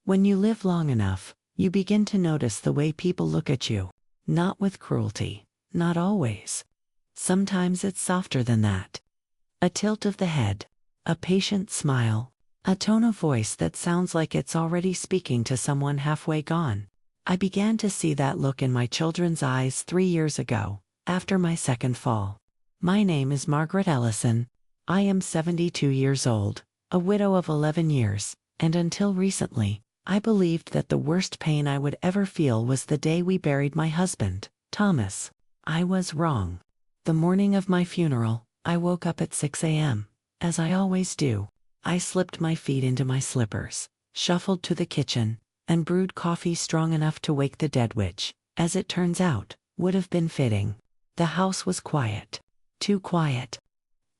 When you live long enough, you begin to notice the way people look at you. Not with cruelty, not always. Sometimes it's softer than that. A tilt of the head, a patient smile, a tone of voice that sounds like it's already speaking to someone halfway gone. I began to see that look in my children's eyes 3 years ago, after my second fall. My name is Margaret Ellison. I am 72 years old, a widow of 11 years, and until recently, I believed that the worst pain I would ever feel was the day we buried my husband, Thomas. I was wrong. The morning of my funeral, I woke up at 6 a.m., as I always do. I slipped my feet into my slippers, shuffled to the kitchen, and brewed coffee strong enough to wake the dead, which, as it turns out, would have been fitting. The house was quiet. Too quiet.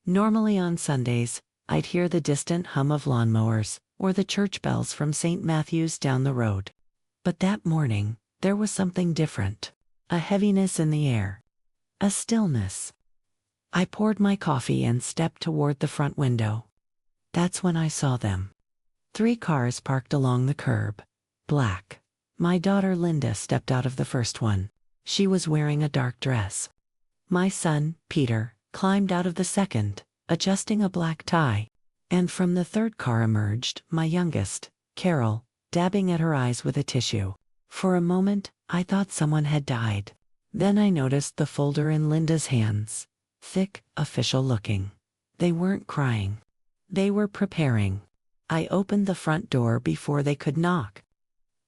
Normally on Sundays, I'd hear the distant hum of lawnmowers, or the church bells from St. Matthew's down the road. But that morning, there was something different. A heaviness in the air. A stillness. I poured my coffee and stepped toward the front window. That's when I saw them. 3 cars parked along the curb. Black. My daughter Linda stepped out of the first one. She was wearing a dark dress. My son, Peter, climbed out of the second, adjusting a black tie. And from the third car emerged my youngest, Carol, dabbing at her eyes with a tissue. For a moment, I thought someone had died. Then I noticed the folder in Linda's hands. Thick, official looking. They weren't crying. They were preparing. I opened the front door before they could knock.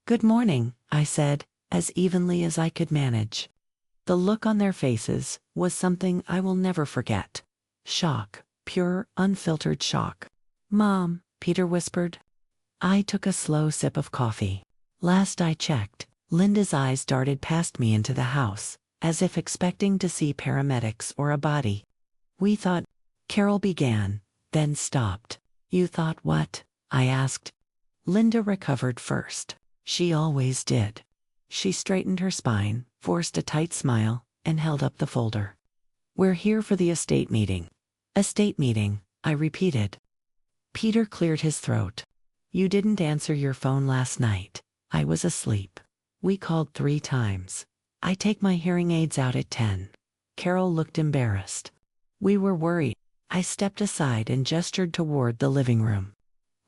"Good morning," I said, as evenly as I could manage. The look on their faces was something I will never forget. Shock. Pure, unfiltered shock. "Mom," Peter whispered. I took a slow sip of coffee. Last I checked, Linda's eyes darted past me into the house, as if expecting to see paramedics or a body. "We thought," Carol began, then stopped. "You thought what?" I asked. Linda recovered first. She always did. She straightened her spine, forced a tight smile, and held up the folder. "We're here for the estate meeting." "Estate meeting," I repeated. Peter cleared his throat. "You didn't answer your phone last night." I was asleep. We called 3 times. I take my hearing aids out at 10. Carol looked embarrassed. We were worried. I stepped aside and gestured toward the living room.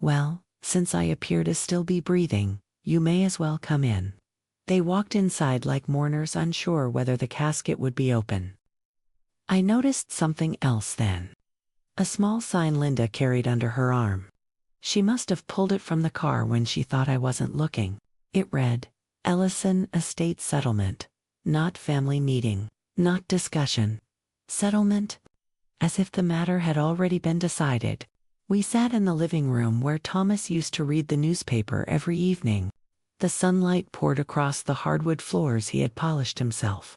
"Well, since I appear to still be breathing, you may as well come in." They walked inside like mourners unsure whether the casket would be open. I noticed something else then. A small sign Linda carried under her arm. She must have pulled it from the car when she thought I wasn't looking. It read, "Ellison Estate Settlement. Not family meeting. Not discussion. Settlement?" As if the matter had already been decided. We sat in the living room where Thomas used to read the newspaper every evening. The sunlight poured across the hardwood floors he had polished himself.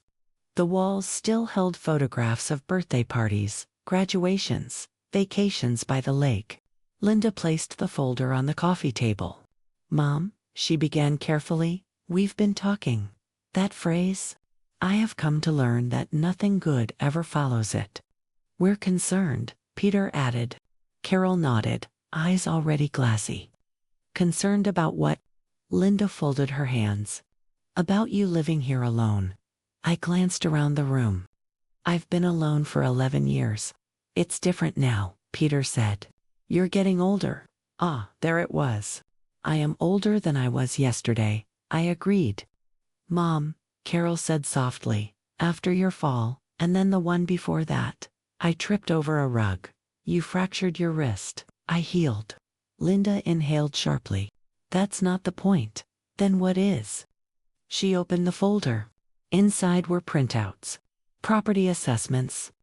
The walls still held photographs of birthday parties, graduations, vacations by the lake. Linda placed the folder on the coffee table. "Mom," she began carefully, "we've been talking. That phrase? I have come to learn that nothing good ever follows it." "We're concerned," Peter added. Carol nodded, eyes already glassy. "Concerned about what?" Linda folded her hands. "About you living here alone." I glanced around the room. "I've been alone for 11 years. It's different now," Peter said. "You're getting older." Ah, there it was. "I am older than I was yesterday," I agreed. "Mom," Carol said softly, "after your fall, and then the one before that, I tripped over a rug. You fractured your wrist. I healed." Linda inhaled sharply. "That's not the point. Then what is?" She opened the folder. Inside were printouts, property assessments,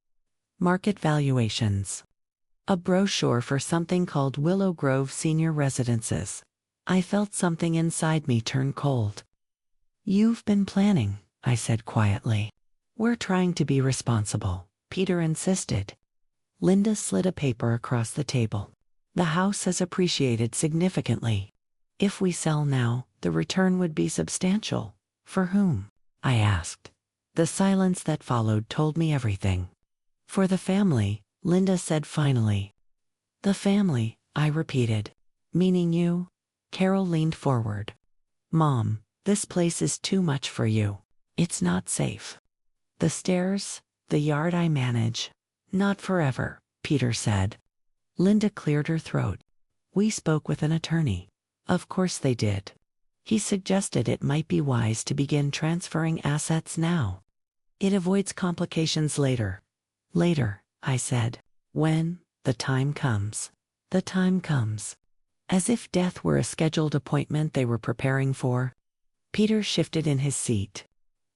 market valuations, a brochure for something called Willow Grove Senior Residences. I felt something inside me turn cold. "You've been planning," I said quietly. "We're trying to be responsible," Peter insisted. Linda slid a paper across the table. "The house has appreciated significantly. If we sell now, the return would be substantial." "For whom?" I asked. The silence that followed told me everything. "For the family," Linda said finally. "The family," I repeated. "Meaning you?" Carol leaned forward. Mom, this place is too much for you. It's not safe. The stairs, the yard I manage. Not forever, Peter said. Linda cleared her throat. We spoke with an attorney. Of course they did. He suggested it might be wise to begin transferring assets now. It avoids complications later. Later, I said. When the time comes. The time comes. As if death were a scheduled appointment they were preparing for. Peter shifted in his seat.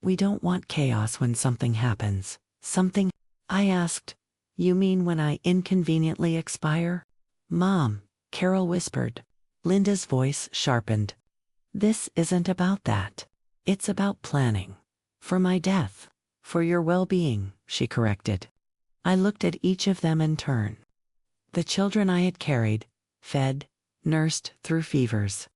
We don't want chaos when something happens. Something? I asked. You mean when I inconveniently expire? Mom, Carol whispered. Linda's voice sharpened. This isn't about that. It's about planning. For my death. For your well-being, she corrected. I looked at each of them in turn. The children I had carried, fed, nursed through fevers.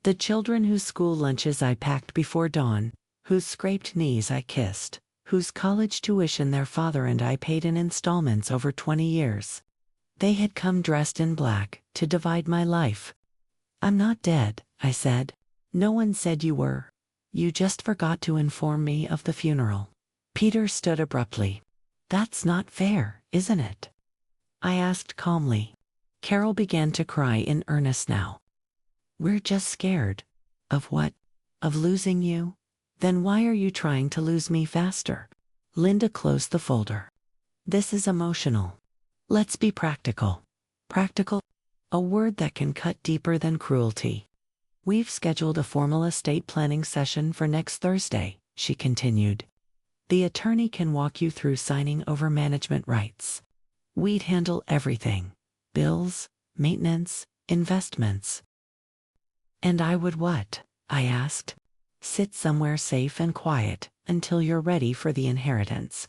The children whose school lunches I packed before dawn, whose scraped knees I kissed, whose college tuition their father and I paid in installments over 20 years. They had come dressed in black to divide my life. I'm not dead, I said. No one said you were. You just forgot to inform me of the funeral. Peter stood abruptly. That's not fair, isn't it? I asked calmly. Carol began to cry in earnest now. We're just scared. Of what? Of losing you? Then why are you trying to lose me faster? Linda closed the folder. This is emotional. Let's be practical. Practical? A word that can cut deeper than cruelty. We've scheduled a formal estate planning session for next Thursday, she continued. The attorney can walk you through signing over management rights. We'd handle everything. Bills, maintenance, investments. And I would what? I asked. Sit somewhere safe and quiet until you're ready for the inheritance.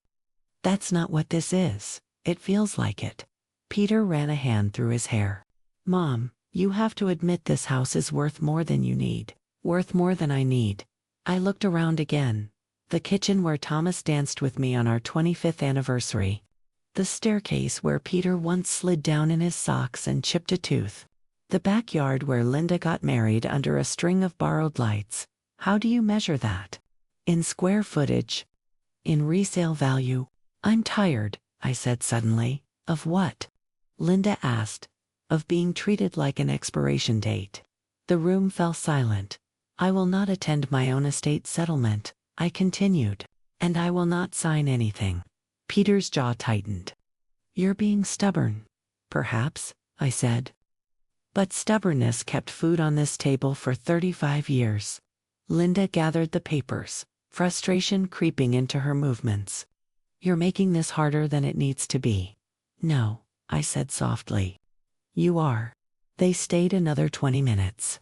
That's not what this is. It feels like it. Peter ran a hand through his hair. Mom, you have to admit this house is worth more than you need. Worth more than I need. I looked around again. The kitchen where Thomas danced with me on our 25th anniversary. The staircase where Peter once slid down in his socks and chipped a tooth. The backyard where Linda got married under a string of borrowed lights. How do you measure that? In square footage? In resale value? I'm tired, I said suddenly. Of what? Linda asked. Of being treated like an expiration date. The room fell silent. I will not attend my own estate settlement, I continued. And I will not sign anything. Peter's jaw tightened. You're being stubborn. Perhaps, I said. But stubbornness kept food on this table for 35 years. Linda gathered the papers, frustration creeping into her movements. You're making this harder than it needs to be. No, I said softly. You are. They stayed another 20 minutes.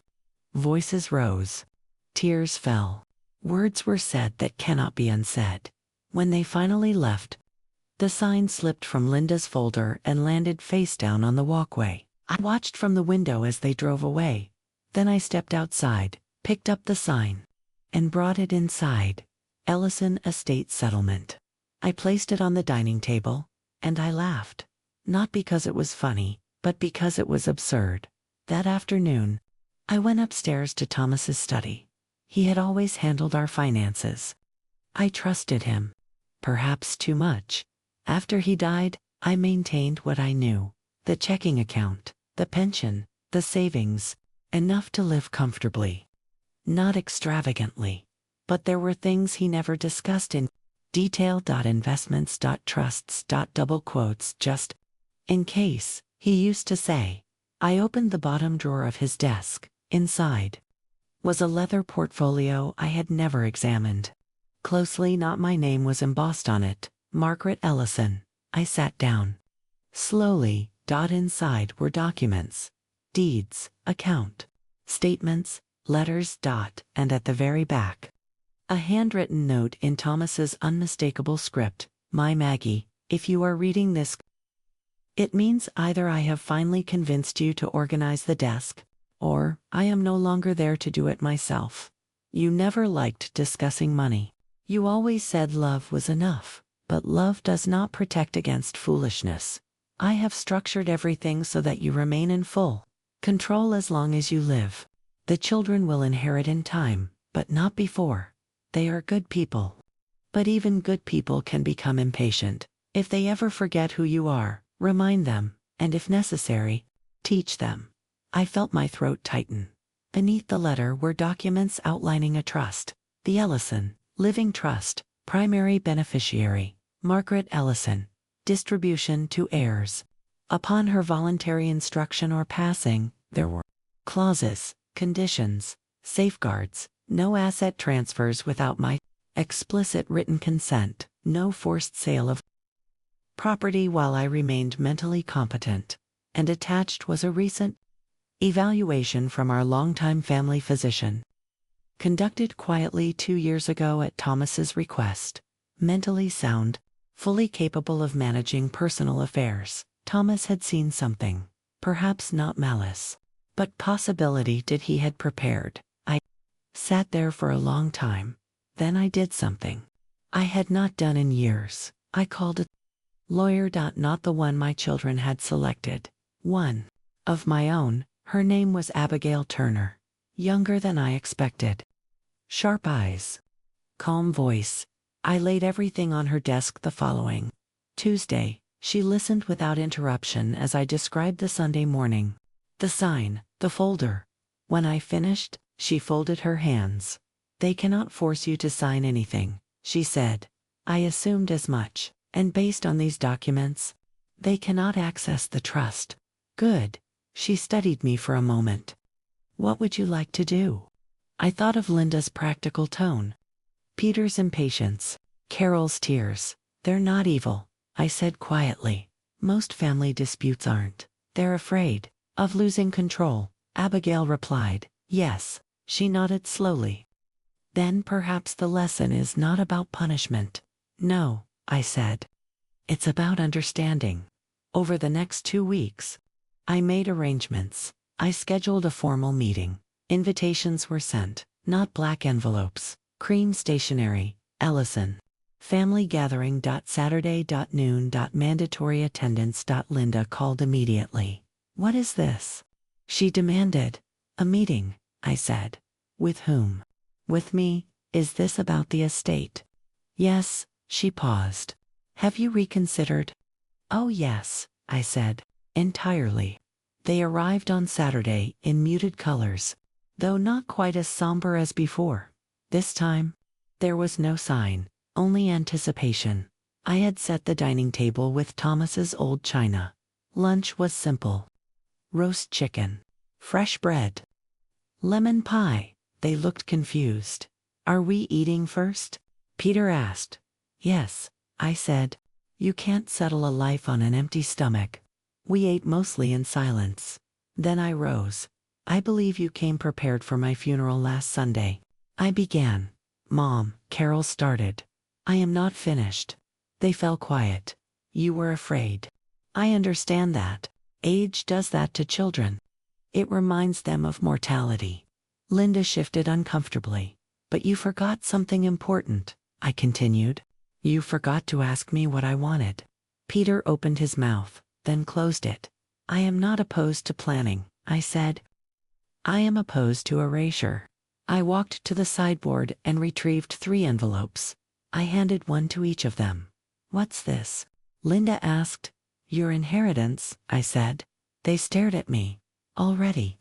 Voices rose. Tears fell. Words were said that cannot be unsaid. When they finally left, the sign slipped from Linda's folder and landed face down on the walkway. I watched from the window as they drove away. Then I stepped outside, picked up the sign, and brought it inside. Ellison Estate Settlement. I placed it on the dining table, and I laughed. Not because it was funny, but because it was absurd. That afternoon, I went upstairs to Thomas's study. He had always handled our finances. I trusted him. Perhaps too much. After he died, I maintained what I knew. The checking account, the pension, the savings, enough to live comfortably. Not extravagantly. But there were things he never discussed in detail. Investments. Trusts. Double quotes. Just in case, he used to say. I opened the bottom drawer of his desk. Inside was a leather portfolio I had never examined. Closely, not my name was embossed on it. Margaret Ellison. I sat down. Slowly. Inside were documents. Deeds, account, statements, letters. And at the very back, a handwritten note in Thomas's unmistakable script. My Maggie, if you are reading this, it means either I have finally convinced you to organize the desk, or I am no longer there to do it myself. You never liked discussing money. You always said love was enough, but love does not protect against foolishness. I have structured everything so that you remain in full control as long as you live. The children will inherit in time, but not before. They are good people. But even good people can become impatient. If they ever forget who you are, remind them, and if necessary, teach them. I felt my throat tighten. Beneath the letter were documents outlining a trust. The Ellison, Living Trust, primary beneficiary, Margaret Ellison, distribution to heirs. Upon her voluntary instruction or passing, there were clauses, conditions, safeguards, no asset transfers without my explicit written consent, no forced sale of property while I remained mentally competent. And attached was a recent evaluation from our longtime family physician. Conducted quietly 2 years ago at Thomas's request. Mentally sound, fully capable of managing personal affairs. Thomas had seen something, perhaps not malice, but possibility he had prepared. I sat there for a long time. Then I did something I had not done in years. I called a lawyer. Not the one my children had selected. One of my own. Her name was Abigail Turner. Younger than I expected. Sharp eyes. Calm voice. I laid everything on her desk the following Tuesday. She listened without interruption as I described the Sunday morning. The sign, the folder. When I finished, she folded her hands. They cannot force you to sign anything, she said. I assumed as much, and based on these documents, they cannot access the trust. Good. She studied me for a moment. What would you like to do? I thought of Linda's practical tone. Peter's impatience. Carol's tears. They're not evil, I said quietly. Most family disputes aren't. They're afraid of losing control. Abigail replied, yes. She nodded slowly. Then perhaps the lesson is not about punishment. No, I said. It's about understanding. Over the next 2 weeks, I made arrangements. I scheduled a formal meeting. Invitations were sent, not black envelopes. Cream stationery, Ellison. Family gathering. Saturday. Noon. Mandatory attendance. Linda called immediately. What is this? She demanded. A meeting, I said. With whom? With me. Is this about the estate? Yes, she paused. Have you reconsidered? Oh yes, I said. Entirely. They arrived on Saturday in muted colors, though not quite as somber as before. This time, there was no sign, only anticipation. I had set the dining table with Thomas's old china. Lunch was simple. Roast chicken, fresh bread, lemon pie. They looked confused. Are we eating first? Peter asked. Yes, I said. You can't settle a life on an empty stomach. We ate mostly in silence. Then I rose. I believe you came prepared for my funeral last Sunday. I began. Mom, Carol started. I am not finished. They fell quiet. You were afraid. I understand that. Age does that to children. It reminds them of mortality. Linda shifted uncomfortably. But you forgot something important, I continued. You forgot to ask me what I wanted. Peter opened his mouth, then closed it. I am not opposed to planning, I said. I am opposed to erasure. I walked to the sideboard and retrieved 3 envelopes. I handed one to each of them. What's this? Linda asked. Your inheritance, I said. They stared at me. Already.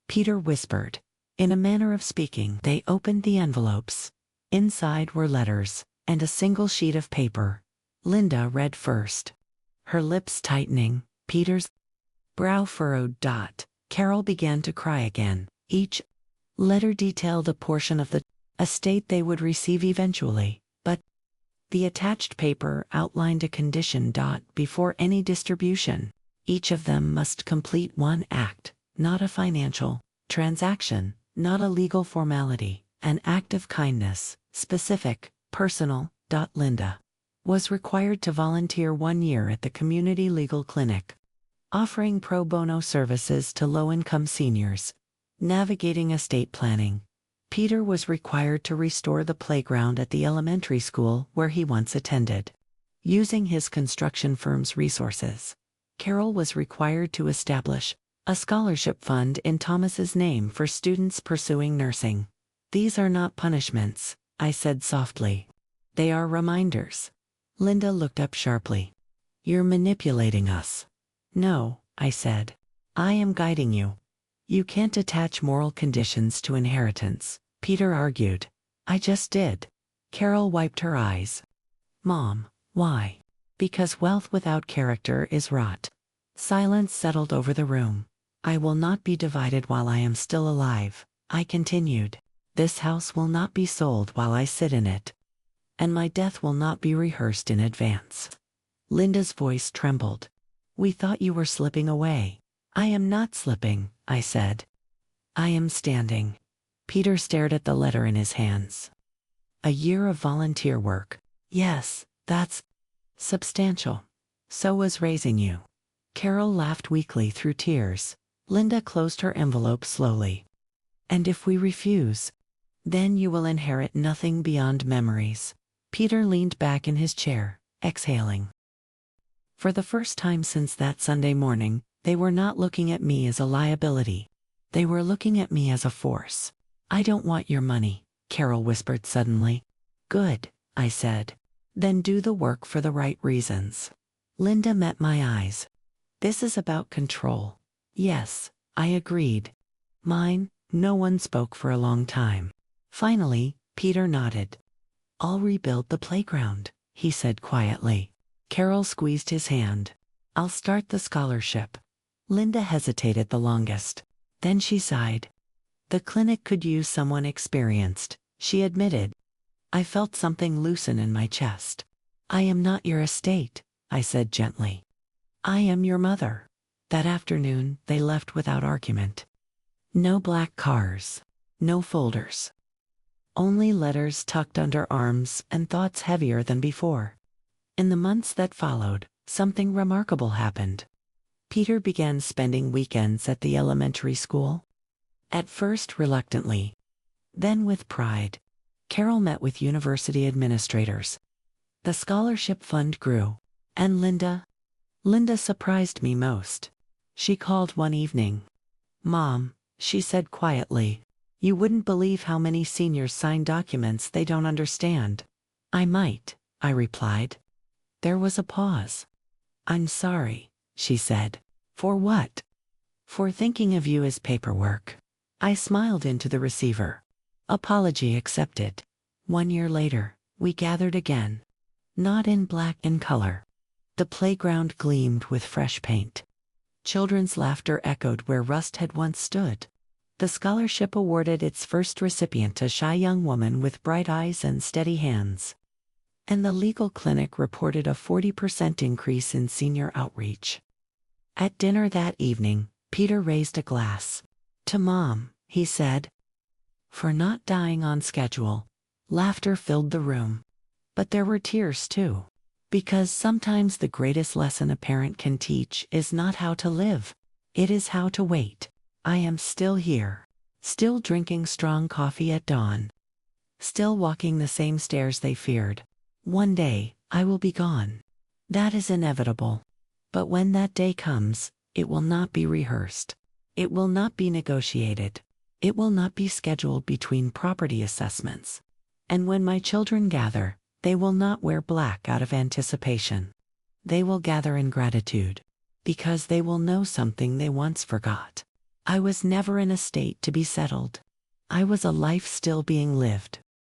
Peter whispered. In a manner of speaking, they opened the envelopes. Inside were letters, and a single sheet of paper. Linda read first. Her lips tightening, Peter's brow furrowed. Carol began to cry again. Each letter detailed a portion of the estate they would receive eventually, but the attached paper outlined a condition. Before any distribution, each of them must complete one act, not a financial transaction, not a legal formality, an act of kindness, specific, personal. Linda was required to volunteer 1 year at the community legal clinic, offering pro bono services to low-income seniors, navigating estate planning. Peter was required to restore the playground at the elementary school where he once attended, using his construction firm's resources. Carol was required to establish A scholarship fund in Thomas's name for students pursuing nursing. These are not punishments, I said softly. They are reminders. Linda looked up sharply. You're manipulating us. No, I said. I am guiding you. You can't attach moral conditions to inheritance, Peter argued. I just did. Carol wiped her eyes. Mom, why? Because wealth without character is rot. Silence settled over the room. I will not be divided while I am still alive, I continued. This house will not be sold while I sit in it. And my death will not be rehearsed in advance. Linda's voice trembled. We thought you were slipping away. I am not slipping, I said. I am standing. Peter stared at the letter in his hands. A year of volunteer work. Yes, that's substantial. So was raising you. Carol laughed weakly through tears. Linda closed her envelope slowly. And if we refuse, then you will inherit nothing beyond memories. Peter leaned back in his chair, exhaling. For the first time since that Sunday morning, they were not looking at me as a liability. They were looking at me as a force. I don't want your money, Carol whispered suddenly. Good, I said. Then do the work for the right reasons. Linda met my eyes. This is about control. Yes, I agreed. Mine. No one spoke for a long time. Finally, Peter nodded. I'll rebuild the playground, he said quietly. Carol squeezed his hand. I'll start the scholarship. Linda hesitated the longest. Then she sighed. The clinic could use someone experienced, she admitted. I felt something loosen in my chest. I am not your estate, I said gently. I am your mother. That afternoon, they left without argument. No black cars. No folders. Only letters tucked under arms and thoughts heavier than before. In the months that followed, something remarkable happened. Peter began spending weekends at the elementary school. At first reluctantly, then with pride. Carol met with university administrators. The scholarship fund grew. And Linda surprised me most. She called one evening. Mom, she said quietly, you wouldn't believe how many seniors sign documents they don't understand. I might, I replied. There was a pause. I'm sorry, she said. For what? For thinking of you as paperwork. I smiled into the receiver. Apology accepted. 1 year later, we gathered again. Not in black and color. The playground gleamed with fresh paint. Children's laughter echoed where rust had once stood. The scholarship awarded its first recipient, a shy young woman with bright eyes and steady hands. And the legal clinic reported a 40% increase in senior outreach. At dinner that evening, Peter raised a glass. To Mom, he said. For not dying on schedule. Laughter filled the room. But there were tears too. Because sometimes the greatest lesson a parent can teach is not how to live. It is how to wait. I am still here. Still drinking strong coffee at dawn. Still walking the same stairs they feared. One day, I will be gone. That is inevitable. But when that day comes, it will not be rehearsed. It will not be negotiated. It will not be scheduled between property assessments. And when my children gather, they will not wear black out of anticipation. They will gather in gratitude. Because they will know something they once forgot. I was never in a state to be settled. I was a life still being lived.